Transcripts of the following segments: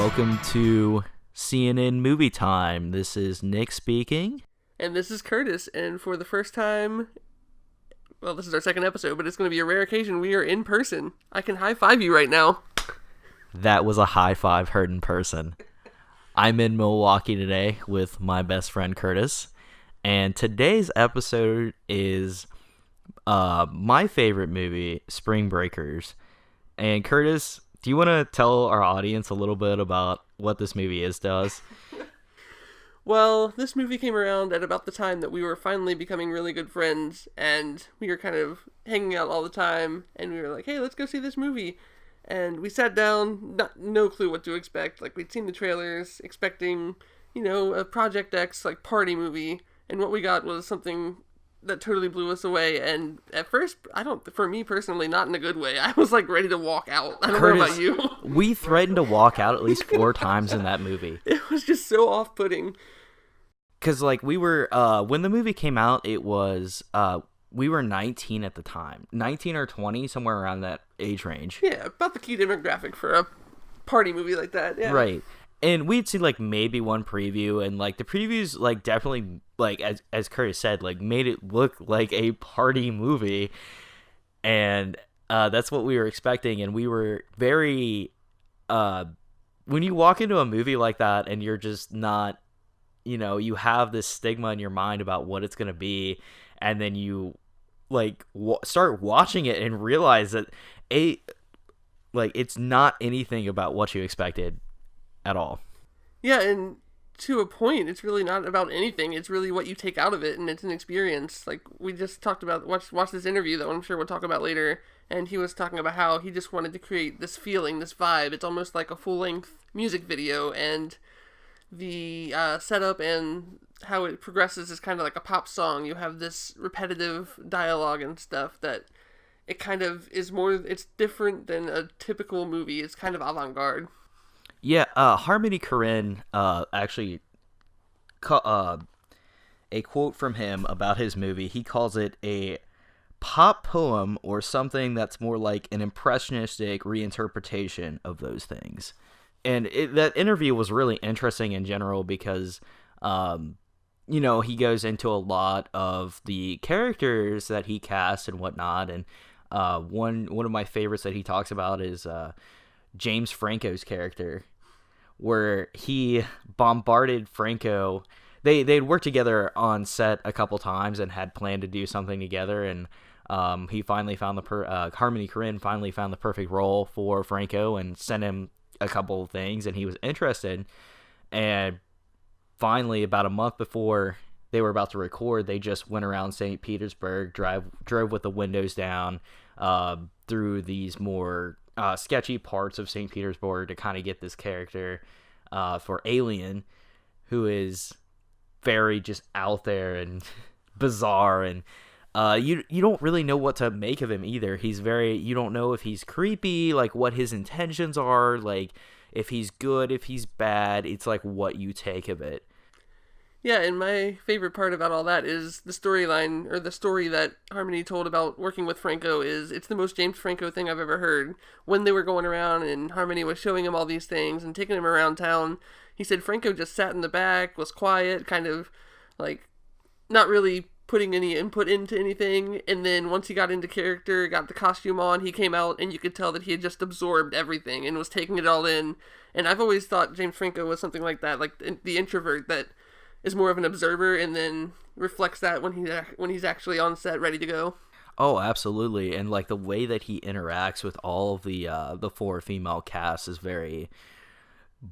welcome to CNN Movie Time. This is Nick speaking. And this is Curtis, and for the first time, well, this is our second episode, but it's going to be a rare occasion, we are in person. I can high-five you right now. That was a high five heard in person. I'm in Milwaukee today with my best friend Curtis, and today's episode is my favorite movie, Springbreakers. And Curtis, do you want to tell our audience a little bit about what this movie is to us? Well, this movie came around at about the time that we were finally becoming really good friends, and we were kind of hanging out all the time, and we were like, hey, let's go see this movie. And we sat down, no clue what to expect. Like, we'd seen the trailers, expecting, a Project X, party movie, and what we got was something that totally blew us away. And at first, for me personally, not in a good way. I was ready to walk out. I don't know about you. We threatened to walk out at least 4 times in that movie. It was just so off-putting. Because we were when the movie came out, it was we were 19 at the time, 19 or 20, somewhere around that age range. Yeah, about the key demographic for a party movie like that. Yeah. Right. And we'd seen maybe one preview, and the previews definitely as Curtis said made it look like a party movie, and that's what we were expecting. And we were very when you walk into a movie like that and you're just not, you have this stigma in your mind about what it's gonna be, and then you start watching it and realize that it's not anything about what you expected at all. Yeah, and to a point, it's really not about anything. It's really what you take out of it, and it's an experience. We just talked about, watch this interview that I'm sure we'll talk about later, and he was talking about how he just wanted to create this feeling, this vibe. It's almost like a full-length music video, and the setup and how it progresses is kind of like a pop song. You have this repetitive dialogue and stuff that it kind of is more, it's different than a typical movie. It's kind of avant-garde. Yeah, Harmony Korine actually, a quote from him about his movie, he calls it a pop poem or something that's more like an impressionistic reinterpretation of those things. And that interview was really interesting in general because, he goes into a lot of the characters that he cast and whatnot. And one of my favorites that he talks about is James Franco's character, where he bombarded Franco. They'd worked together on set a couple times and had planned to do something together, and he finally found Harmony Korine finally found the perfect role for Franco and sent him a couple of things, and he was interested. And finally, about a month before they were about to record, they just went around St. Petersburg, drove with the windows down through these more sketchy parts of St. Petersburg to kind of get this character for Alien, who is very just out there and bizarre, and you don't really know what to make of him either. You don't know if he's creepy, what his intentions are, if he's good, if he's bad. It's what you take of it. Yeah, and my favorite part about all that is the storyline, or the story that Harmony told about working with Franco it's the most James Franco thing I've ever heard. When they were going around and Harmony was showing him all these things and taking him around town, he said Franco just sat in the back, was quiet, kind of not really putting any input into anything, and then once he got into character, got the costume on, he came out and you could tell that he had just absorbed everything and was taking it all in. And I've always thought James Franco was something like that, the introvert that is more of an observer and then reflects that when he's actually on set ready to go. Oh, absolutely. And the way that he interacts with all of the 4 female cast is very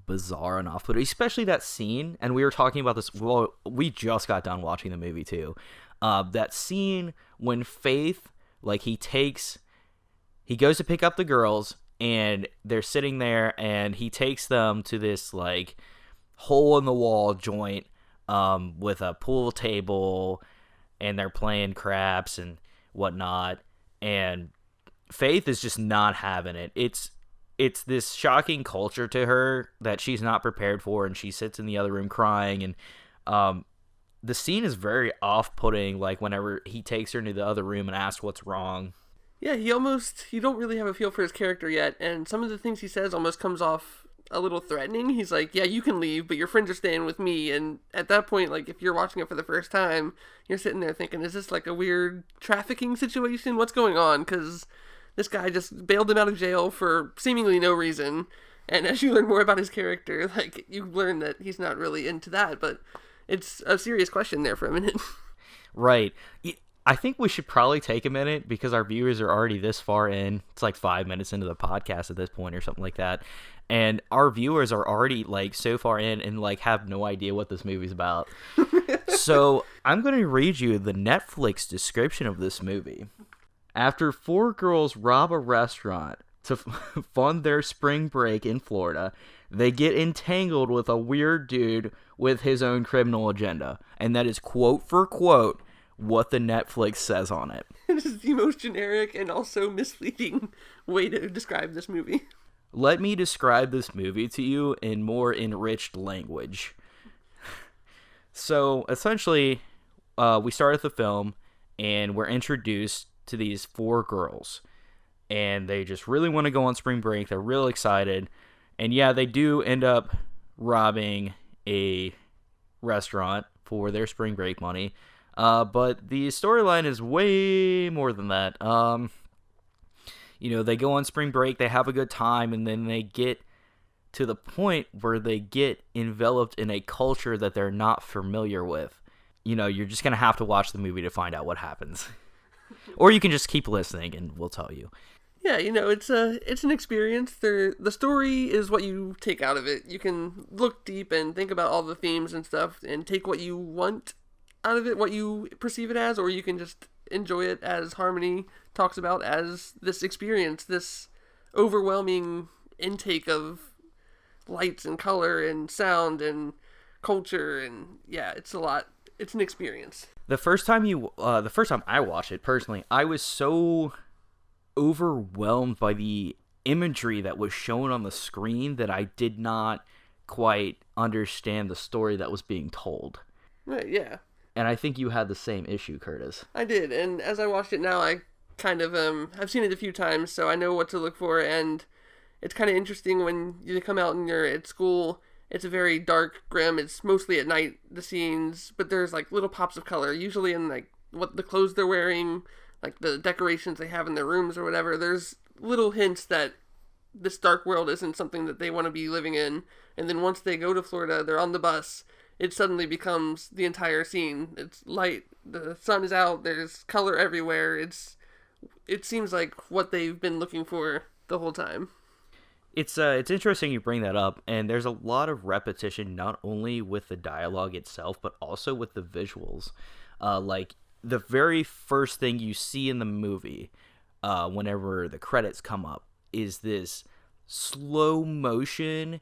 bizarre and off-putting, especially that scene. And we were talking about this, well, we just got done watching the movie too. That scene when Faith, he goes to pick up the girls and they're sitting there and he takes them to this hole in the wall joint with a pool table, and they're playing craps and whatnot, and Faith is just not having it. It's this shocking culture to her that she's not prepared for, and she sits in the other room crying, and the scene is very off-putting, whenever he takes her into the other room and asks what's wrong. Yeah, you don't really have a feel for his character yet, and some of the things he says almost comes off a little threatening. He's like, yeah, you can leave, but your friends are staying with me. And at that point, like, if you're watching it for the first time, you're sitting there thinking, is this like a weird trafficking situation? What's going on? Because this guy just bailed him out of jail for seemingly no reason. And as you learn more about his character, like, you learn that he's not really into that, but it's a serious question there for a minute. Right. I think we should probably take a minute because our viewers are already this far in. It's like 5 minutes into the podcast at this point or something like that. And our viewers are already like so far in and like have no idea what this movie's about. So I'm going to read you the Netflix description of this movie. After 4 girls rob a restaurant to fund their spring break in Florida, they get entangled with a weird dude with his own criminal agenda. And that is quote for quote what the Netflix says on it. This is the most generic and also misleading way to describe this movie. Let me describe this movie to you in more enriched language. So, essentially, we start at the film, and we're introduced to these 4 girls. And they just really want to go on spring break. They're real excited. And yeah, they do end up robbing a restaurant for their spring break money. But the storyline is way more than that. They go on spring break, they have a good time, and then they get to the point where they get enveloped in a culture that they're not familiar with. You're just going to have to watch the movie to find out what happens. Or you can just keep listening and we'll tell you. Yeah, it's an experience. The story is what you take out of it. You can look deep and think about all the themes and stuff and take what you want out of it, what you perceive it as, or you can just enjoy it as Harmony talks about as this experience, this overwhelming intake of lights and color and sound and culture, and yeah, it's a lot. It's an experience. The first time I watched it personally, I was so overwhelmed by the imagery that was shown on the screen that I did not quite understand the story that was being told. Right, yeah. And I think you had the same issue, Curtis. I did, and as I watched it now, I kind of, I've seen it a few times, so I know what to look for, and it's kind of interesting when you come out and you're at school. It's a very dark, grim, it's mostly at night, the scenes, but there's, like, little pops of color, usually in, like, what the clothes they're wearing, like, the decorations they have in their rooms or whatever. There's little hints that this dark world isn't something that they want to be living in, and then once they go to Florida, they're on the bus, it suddenly becomes the entire scene. It's light, the sun is out, there's color everywhere. It seems like what they've been looking for the whole time. It's interesting you bring that up, and there's a lot of repetition not only with the dialogue itself, but also with the visuals. Like, the very first thing you see in the movie, whenever the credits come up, is this slow motion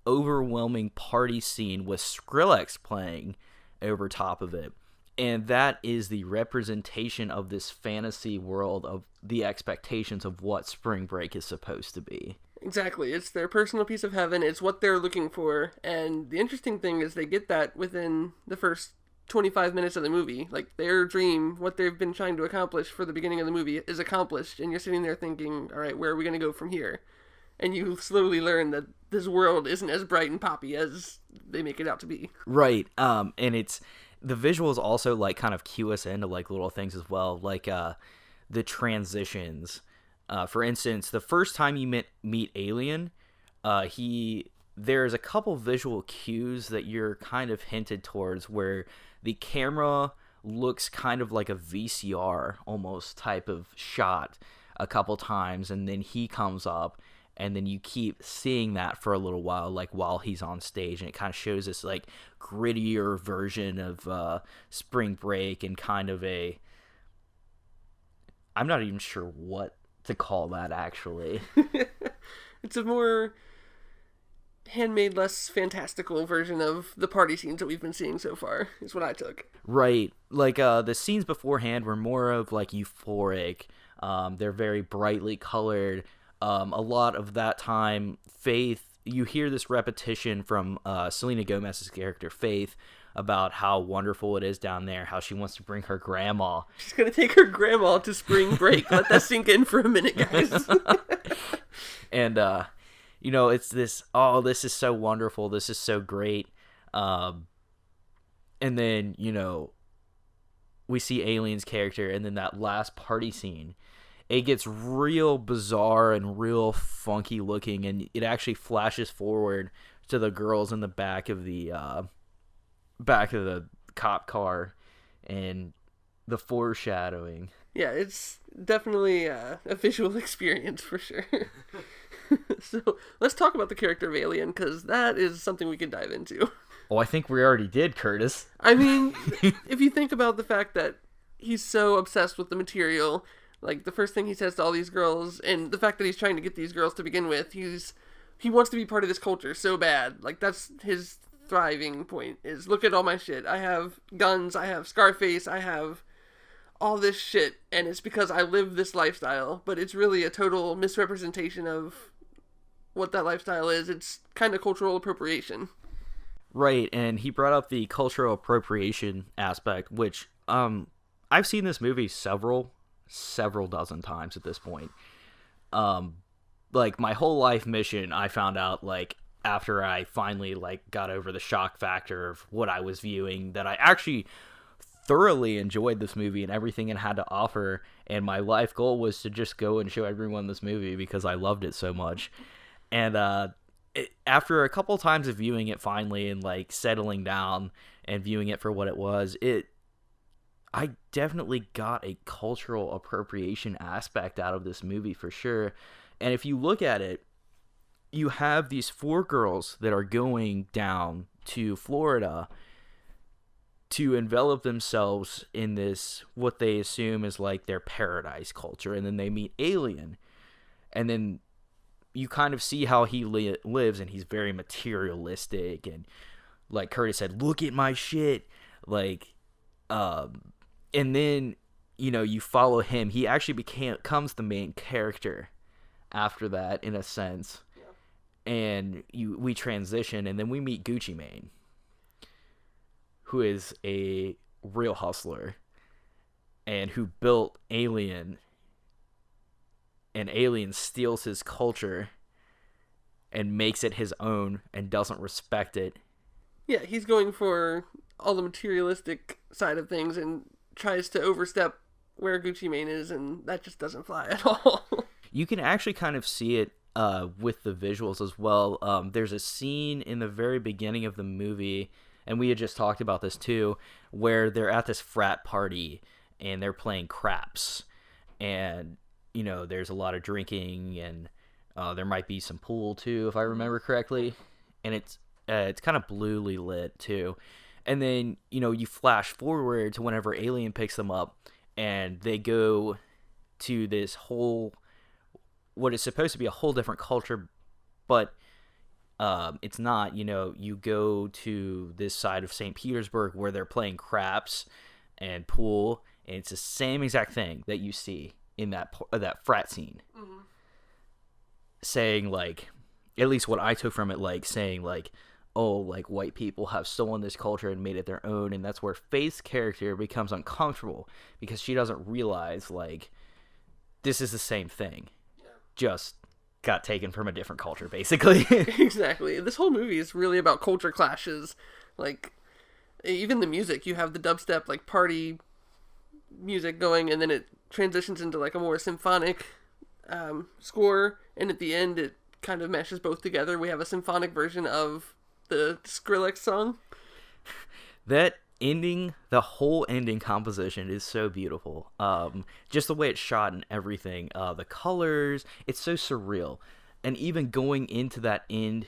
overwhelming party scene with Skrillex playing over top of it. And that is the representation of this fantasy world of the expectations of what spring break is supposed to be. Exactly. It's their personal piece of heaven. It's what they're looking for. And the interesting thing is they get that within the first 25 minutes of the movie. Like, their dream, what they've been trying to accomplish for the beginning of the movie is accomplished. And you're sitting there thinking, all right, where are we going to go from here? And you slowly learn that this world isn't as bright and poppy as they make it out to be. Right. And it's the visuals also like kind of cue us into like little things as well, like the transitions. For instance, the first time you meet Alien, there's a couple visual cues that you're kind of hinted towards where the camera looks kind of like a VCR almost type of shot a couple times, and then he comes up. And then you keep seeing that for a little while, like while he's on stage, and it kind of shows this like grittier version of Spring Break and kind of I'm not even sure what to call that actually. It's a more handmade, less fantastical version of the party scenes that we've been seeing so far, is what I took. Right. Like the scenes beforehand were more of like euphoric. They're very brightly colored. A lot of that time, Faith, you hear this repetition from Selena Gomez's character, Faith, about how wonderful it is down there, how she wants to bring her grandma. She's going to take her grandma to spring break. Let that sink in for a minute, guys. And, it's this, oh, this is so wonderful, this is so great. And then, we see Alien's character, and then that last party scene, it gets real bizarre and real funky looking, and it actually flashes forward to the girls in the back of the cop car, and the foreshadowing. Yeah, it's definitely a visual experience for sure. So let's talk about the character of Alien, because that is something we can dive into. Oh, I think we already did, Curtis. I mean, if you think about the fact that he's so obsessed with the material, like the first thing he says to all these girls, and the fact that he's trying to get these girls to begin with, he wants to be part of this culture so bad. Like, that's his thriving point, is look at all my shit. I have guns, I have Scarface, I have all this shit, and it's because I live this lifestyle, but it's really a total misrepresentation of what that lifestyle is. It's kind of cultural appropriation. Right, and he brought up the cultural appropriation aspect, which I've seen this movie several dozen times at this point. Like, my whole life mission, I found out, like, after I finally, like, got over the shock factor of what I was viewing, that I actually thoroughly enjoyed this movie and everything it had to offer, and my life goal was to just go and show everyone this movie because I loved it so much. And after a couple times of viewing it finally and, like, settling down and viewing it for what it was, I definitely got a cultural appropriation aspect out of this movie for sure. And if you look at it, you have these 4 girls that are going down to Florida to envelop themselves in this, what they assume is like their paradise culture, and then they meet Alien, and then you kind of see how he lives, and he's very materialistic, and like Curtis said, look at my shit, like, and then, you follow him. He actually becomes the main character after that, in a sense. Yeah. And we transition, and then we meet Gucci Mane, who is a real hustler, and who built Alien, and Alien steals his culture and makes it his own and doesn't respect it. Yeah, he's going for all the materialistic side of things and tries to overstep where Gucci Mane is, and that just doesn't fly at all. You can actually kind of see it with the visuals as well. There's a scene in the very beginning of the movie, and we had just talked about this too, where they're at this frat party and they're playing craps, and there's a lot of drinking, and there might be some pool too, if I remember correctly, and it's kind of bluely lit too. And then you flash forward to whenever Alien picks them up, and they go to this whole, what is supposed to be a whole different culture, but it's not. You go to this side of St. Petersburg where they're playing craps and pool, and it's the same exact thing that you see in that frat scene. Mm-hmm. Saying, like, at least what I took from it, like, saying, like, oh, like, white people have stolen this culture and made it their own, and that's where Faith's character becomes uncomfortable, because she doesn't realize, like, this is the same thing. Yeah. Just got taken from a different culture, basically. Exactly. This whole movie is really about culture clashes. Like, even the music, you have the dubstep, like, party music going, and then it transitions into, like, a more symphonic score, and at the end it kind of meshes both together. We have a symphonic version of the Skrillex song. That ending, the whole ending composition is so beautiful. Just the way it's shot and everything, the colors, it's so surreal. And even going into the end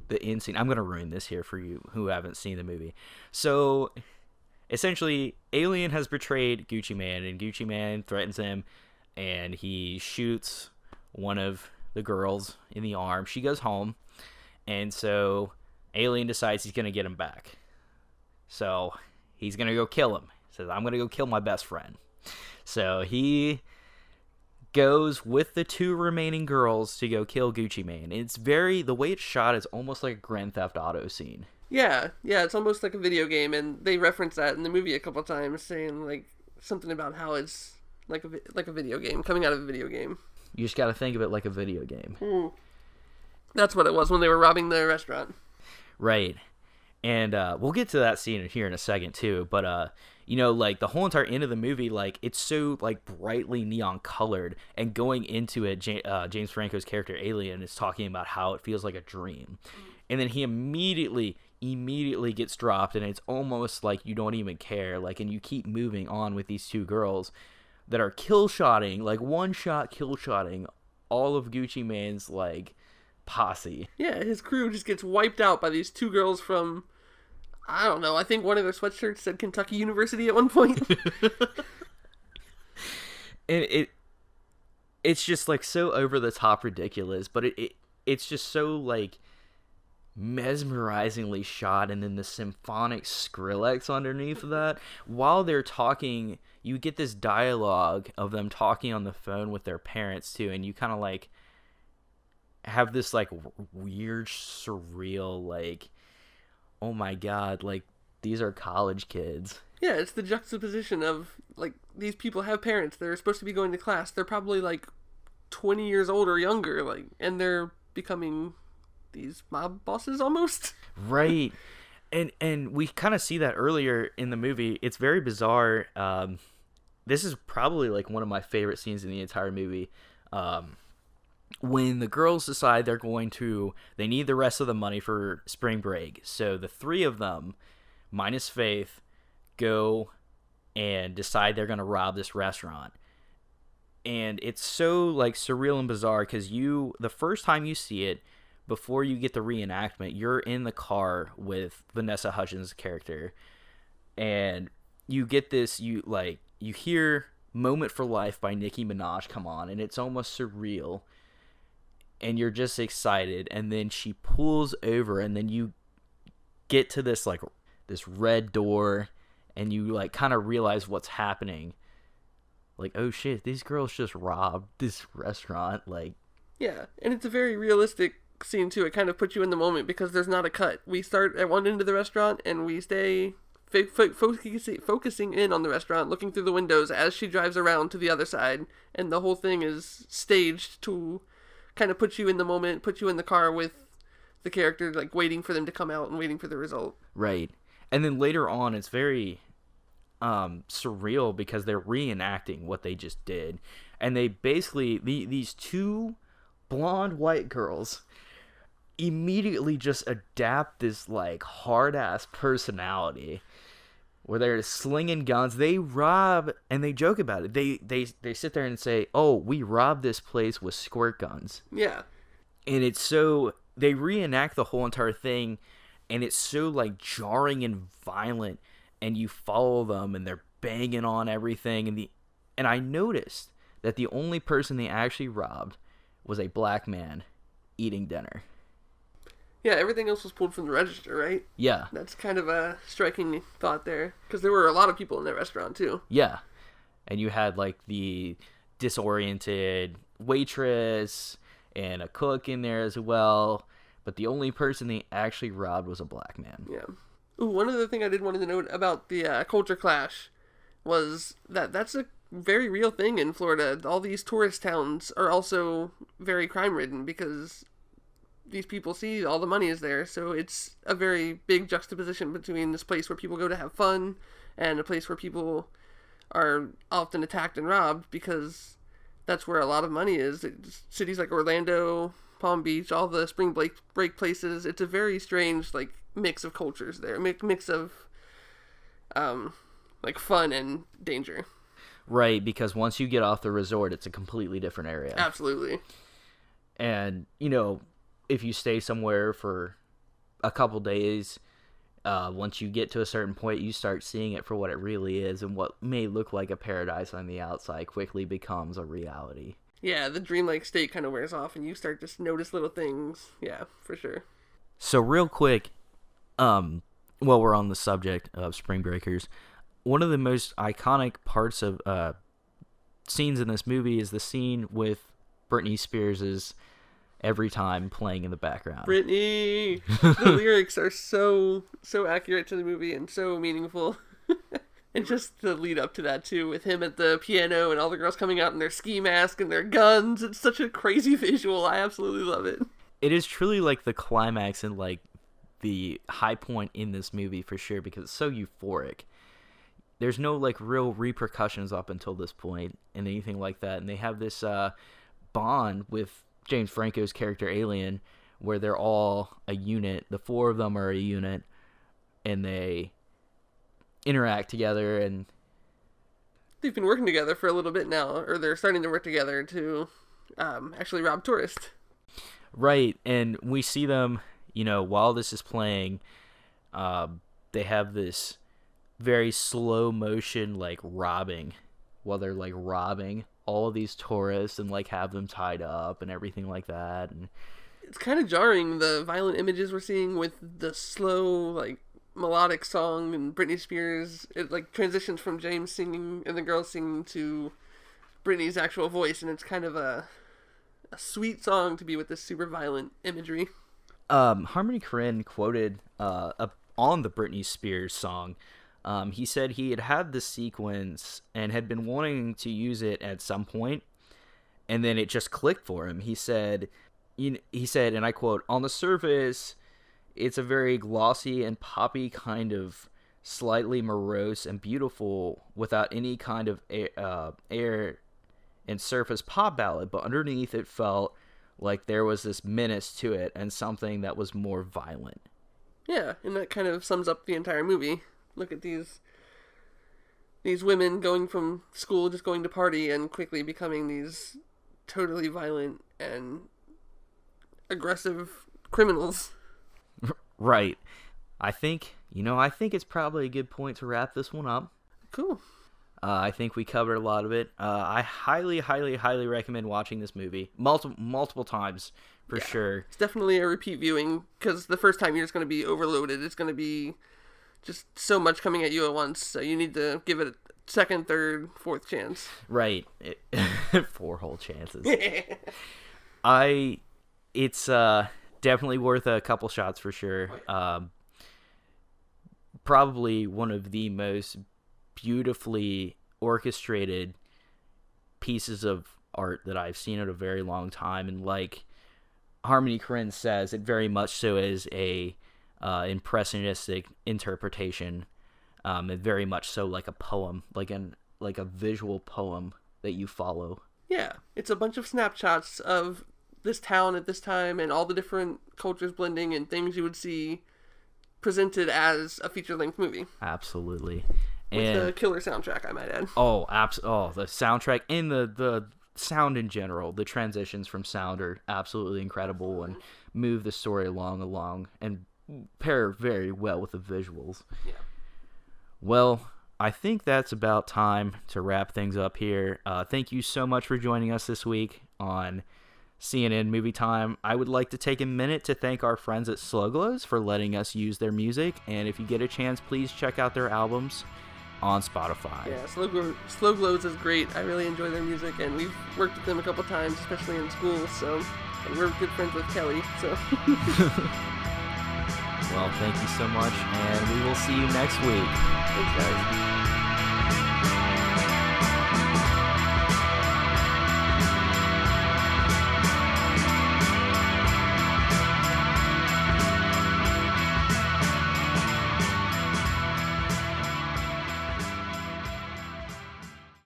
scene, I'm going to ruin this here for you who haven't seen the movie. So essentially, Alien has betrayed Gucci Mane, and Gucci Mane threatens him, and he shoots one of the girls in the arm. She goes home, and so Alien decides he's going to get him back. So he's going to go kill him. He says, I'm going to go kill my best friend. So he goes with the 2 remaining girls to go kill Gucci Mane. It's the way it's shot is almost like a Grand Theft Auto scene. Yeah, it's almost like a video game, and they reference that in the movie a couple times, saying, like, something about how it's like a video game, coming out of a video game. You just got to think of it like a video game. That's what it was when they were robbing the restaurant. Right. And we'll get to that scene here in a second too, but you know, like the whole entire end of the movie, like it's so like brightly neon colored, and going into it, James Franco's character Alien is talking about how it feels like a dream, and then he immediately gets dropped, and it's almost like you don't even care, like, and you keep moving on with these two girls that are kill shotting, like one shot kill shotting all of Gucci Mane's like posse. Yeah, his crew just gets wiped out by these two girls from, I don't know, I think one of their sweatshirts said Kentucky University at one point. And it's just like so over the top ridiculous, but it's just so like mesmerizingly shot, and then the symphonic Skrillex underneath that while they're talking. You get this dialogue of them talking on the phone with their parents too, and you kind of like have this like weird surreal like, oh my god, like these are college kids. Yeah, it's the juxtaposition of like these people have parents, they're supposed to be going to class, they're probably like 20 years old or younger, like, and they're becoming these mob bosses almost. Right. And we kind of see that earlier in the movie. It's very bizarre. This is probably like one of my favorite scenes in the entire movie. When the girls decide they need the rest of the money for spring break. So the three of them, minus Faith, go and decide they're going to rob this restaurant. And it's so like surreal and bizarre because the first time you see it, before you get the reenactment, you're in the car with Vanessa Hudgens' character, and you get this, you hear Moment for Life by Nicki Minaj come on, and it's almost surreal, and you're just excited, and then she pulls over, and then you get to this like this red door, and you like kind of realize what's happening. Like, oh shit, these girls just robbed this restaurant, like. Yeah, and it's a very realistic scene too. It kind of puts you in the moment because there's not a cut. We start at one end of the restaurant and we stay focusing in on the restaurant, looking through the windows as she drives around to the other side, and the whole thing is staged to kind of put you in the moment, put you in the car with the character, like waiting for them to come out and waiting for the result. Right. And then later on it's very surreal because they're reenacting what they just did, and they basically these two blonde white girls immediately just adapt this like hard ass personality where they're slinging guns. They rob, and they joke about it. They sit there and say, "Oh, we robbed this place with squirt guns." Yeah. And it's so they reenact the whole entire thing, and it's so like jarring and violent, and you follow them and they're banging on everything, and I noticed that the only person they actually robbed was a black man eating dinner. Yeah, everything else was pulled from the register, right? Yeah. That's kind of a striking thought there, because there were a lot of people in that restaurant, too. Yeah. And you had, like, the disoriented waitress and a cook in there as well, but the only person they actually robbed was a black man. Yeah. Ooh, one other thing I did want to note about the culture clash was that's a very real thing in Florida. All these tourist towns are also very crime-ridden because these people see all the money is there, so it's a very big juxtaposition between this place where people go to have fun and a place where people are often attacked and robbed because that's where a lot of money is. Cities like Orlando, Palm Beach, all the spring break places, it's a very strange like mix of cultures there, mix of like fun and danger. Right, because once you get off the resort, it's a completely different area. Absolutely. And, you know, if you stay somewhere for a couple days, once you get to a certain point, you start seeing it for what it really is, and what may look like a paradise on the outside quickly becomes a reality. Yeah, the dreamlike state kind of wears off, and you start to notice little things. Yeah, for sure. So real quick, while we're on the subject of Springbreakers, one of the most iconic parts of scenes in this movie is the scene with Britney Spears's Every Time playing in the background. Britney! The lyrics are so accurate to the movie and so meaningful. And just the lead up to that, too, with him at the piano and all the girls coming out in their ski mask and their guns. It's such a crazy visual. I absolutely love it. it is truly like the climax and like the high point in this movie for sure, because it's so euphoric. There's no like real repercussions up until this point and anything like that, and they have this bond with James Franco's character Alien, where they're all a unit. The four of them are a unit, and they interact together, and they've been working together for a little bit now, or they're starting to work together to actually rob tourists. Right, and we see them, while this is playing, they have this very slow motion, like, robbing, while they're, like, robbing all of these tourists and, like, have them tied up and everything like that. And it's kind of jarring, the violent images we're seeing with the slow, like, melodic song and Britney Spears. It, like, transitions from James singing and the girls singing to Britney's actual voice, and it's kind of a sweet song to be with this super violent imagery. Harmony Korine quoted on the Britney Spears song, he said he had this sequence and had been wanting to use it at some point, and then it just clicked for him. He said, and I quote, "On the surface, it's a very glossy and poppy kind of slightly morose and beautiful without any kind of air and surface pop ballad, but underneath it felt like there was this menace to it and something that was more violent." Yeah, and that kind of sums up the entire movie. Look at these women going from school, just going to party, and quickly becoming these totally violent and aggressive criminals. Right. I think it's probably a good point to wrap this one up. Cool. I think we covered a lot of it. I highly, highly, highly recommend watching this movie multiple times for sure. It's definitely a repeat viewing, because the first time you're just going to be overloaded. It's going to be just so much coming at you at once, so you need to give it a second, third, fourth chance. Right. 4 whole chances. It's definitely worth a couple shots for sure. Probably one of the most beautifully orchestrated pieces of art that I've seen in a very long time, and like Harmony Korine says, it very much so is a impressionistic interpretation, and very much so like a poem, like a visual poem that you follow. Yeah, it's a bunch of snapshots of this town at this time and all the different cultures blending and things you would see presented as a feature-length movie. Absolutely. With the killer soundtrack, I might add. Oh, the soundtrack and the sound in general. The transitions from sound are absolutely incredible and move the story along and pair very well with the visuals. Yeah. Well, I think that's about time to wrap things up here. Thank you so much for joining us this week on CNN Movie Time. I would like to take a minute to thank our friends at Slow Glows for letting us use their music, and if you get a chance, please check out their albums on Spotify. Yeah, Slow Glows is great. I really enjoy their music, and we've worked with them a couple times, especially in school, and we're good friends with Kelly, so. Well, thank you so much, and we will see you next week. Thanks, guys.